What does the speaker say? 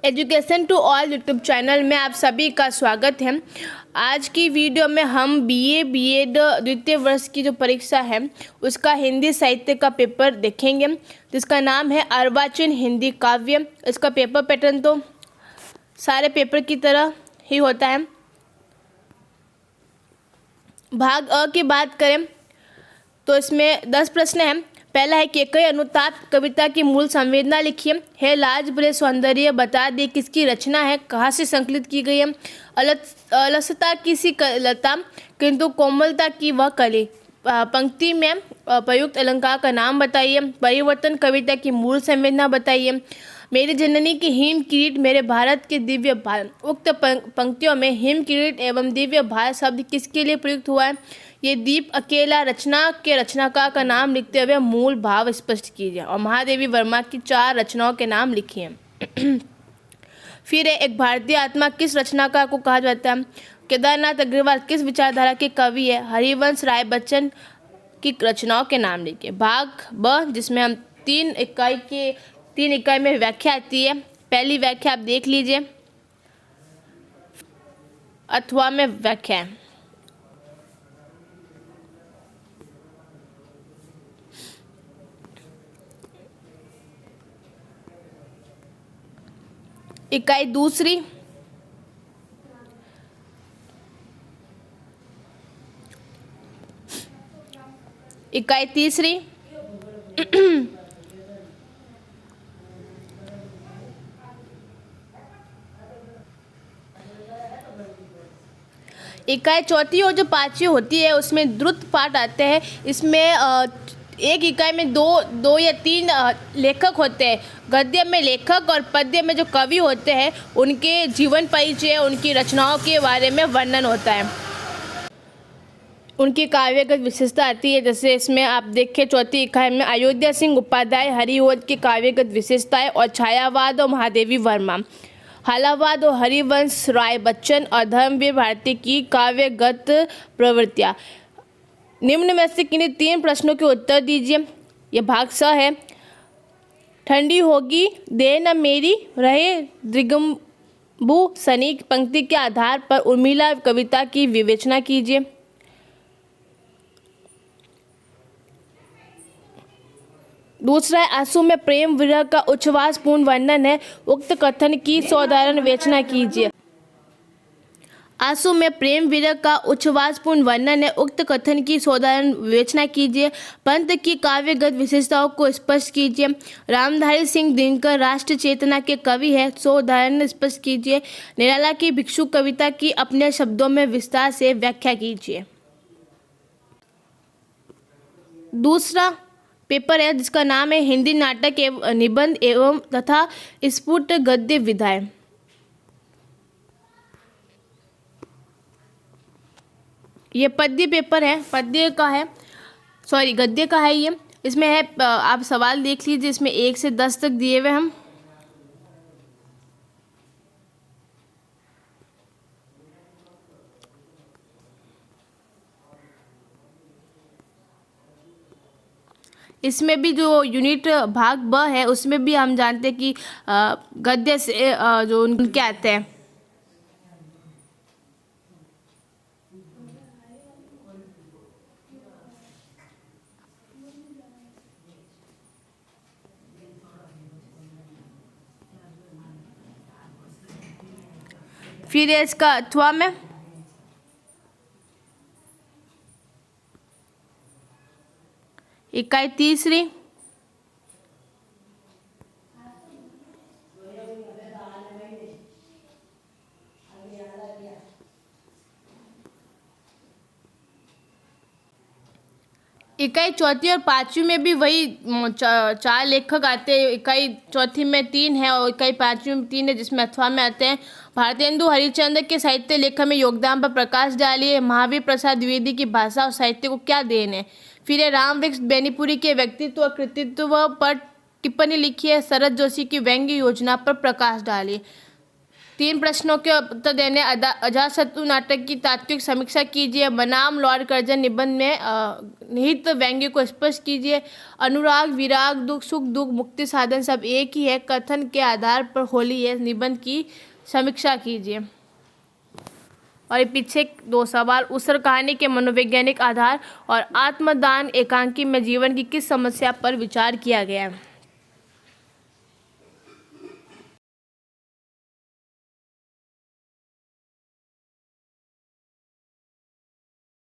Education to all YouTube channel में आप सभी का स्वागत है। आज की वीडियो में हम बीए बीएड द्वितीय वर्ष की जो परीक्षा है उसका हिंदी साहित्य का पेपर देखेंगे, जिसका नाम है अर्वाचीन हिंदी काव्य। इसका पेपर पैटर्न तो सारे पेपर की तरह ही होता है। भाग अ की बात करें तो इसमें 10 प्रश्न हैं। पहला है कि कई अनुताप कविता की मूल संवेदना लिखिए। है लाज भरे सौंदर्य बता दे किसकी रचना है, कहाँ से संकलित की गई है। अलसता किसी लता किंतु कोमलता की वह कली। पंक्ति में प्रयुक्त अलंकार का नाम बताइए। परिवर्तन कविता की मूल संवेदना बताइए। मेरी जननी की हिम किरीट मेरे भारत के दिव्य भारत। उक्त पंक्तियों में हिम किरीट एवं दिव्य भारत शब्द किसके लिए प्रयुक्त हुआ है। ये दीप अकेला रचना के रचनाकार का नाम लिखते हुए मूल भाव स्पष्ट कीजिए और महादेवी वर्मा की 4 रचनाओं के नाम लिखिए। फिर एक भारतीय आत्मा किस रचनाकार को कहा जाता है। केदारनाथ अग्रवाल किस विचारधारा के कवि है। हरिवंश राय बच्चन की रचनाओं के नाम लिखिए। भाग ब जिसमें हम 3 इकाई में व्याख्या आती है। पहली व्याख्या आप देख लीजिए अथवा में व्याख्या है। इकाई दूसरी, इकाई तीसरी, इकाई चौथी और जो 5वीं होती है उसमें द्रुत पाठ आते हैं। इसमें एक इकाई में दो या 3 लेखक होते हैं। गद्य में लेखक और पद्य में जो कवि होते हैं उनके जीवन परिचय, उनकी रचनाओं के बारे में वर्णन होता है। उनकी काव्यगत विशेषता आती है। जैसे इसमें आप देखें चौथी इकाई में अयोध्या सिंह उपाध्याय हरिओद की काव्यगत विशेषताएं और छायावाद और महादेवी वर्मा, हालावाद और हरिवंश राय बच्चन और धर्मवीर भारती की काव्यगत प्रवृत्तियाँ। निम्न में से किन्हीं 3 प्रश्नों के उत्तर दीजिए। यह भाग स है। ठंडी होगी देह न मेरी रहे दिगंबु सनी पंक्ति के आधार पर उर्मिला कविता की विवेचना कीजिए। दूसरा है आंसू में प्रेम विरह का उच्छ्वासपूर्ण वर्णन है। उक्त कथन की साधारण विवेचना कीजिए। आंसू में प्रेम विरह का उच्छ्वासपूर्ण वर्णन है। उक्त कथन की साधारण विवेचना कीजिए। पंत की काव्यगत विशेषताओं को स्पष्ट कीजिए। रामधारी सिंह दिनकर राष्ट्र चेतना के कवि है, सो उदाहरण स्पष्ट कीजिए। निराला की भिक्षु कविता की अपने शब्दों में विस्तार से व्याख्या कीजिए। दूसरा पेपर है जिसका नाम है हिंदी नाटक एवं निबंध एवं तथा स्फुट गद्य विधाएं। ये पद्य पेपर है, गद्य का है ये। इसमें है आप सवाल देख लीजिए। इसमें 1 से 10 तक दिए हुए हम। इसमें भी जो यूनिट भाग ब है उसमें भी हम जानते हैं कि गद्य से जो उनके आते हैं। फिर है इसका अथवा में। इकाई तीसरी, इकाई चौथी और 5वीं में भी वही 4 लेखक आते हैं। इकाई चौथी में 3 है और इकाई 5वीं में 3 है, जिसमें अथवा में आते हैं। भारतेंदु हरिश्चंद्र के साहित्य लेखन में योगदान पर प्रकाश डालिए। महावीर प्रसाद द्विवेदी की भाषा और साहित्य को क्या देन है। फिर है राम वृक्ष बेनीपुरी के व्यक्तित्व और कृतित्व पर टिप्पणी लिखी है। शरद जोशी की व्यंग्य योजना पर प्रकाश डालिए। 3 प्रश्नों के उत्तर देने अजातशत्रु नाटक की तात्विक समीक्षा कीजिए। बनाम लॉर्ड कर्जन निबंध में निहित व्यंग्य को स्पष्ट कीजिए। अनुराग, विराग, दुख, सुख, दुख, मुक्ति साधन सब एक ही है। कथन के आधार पर होली है निबंध की समीक्षा कीजिए। और ये पीछे 2 सवाल, उसर कहानी के मनोवैज्ञानिक आधार और आत्मदान एकांकी में जीवन की किस समस्या पर विचार किया गया है।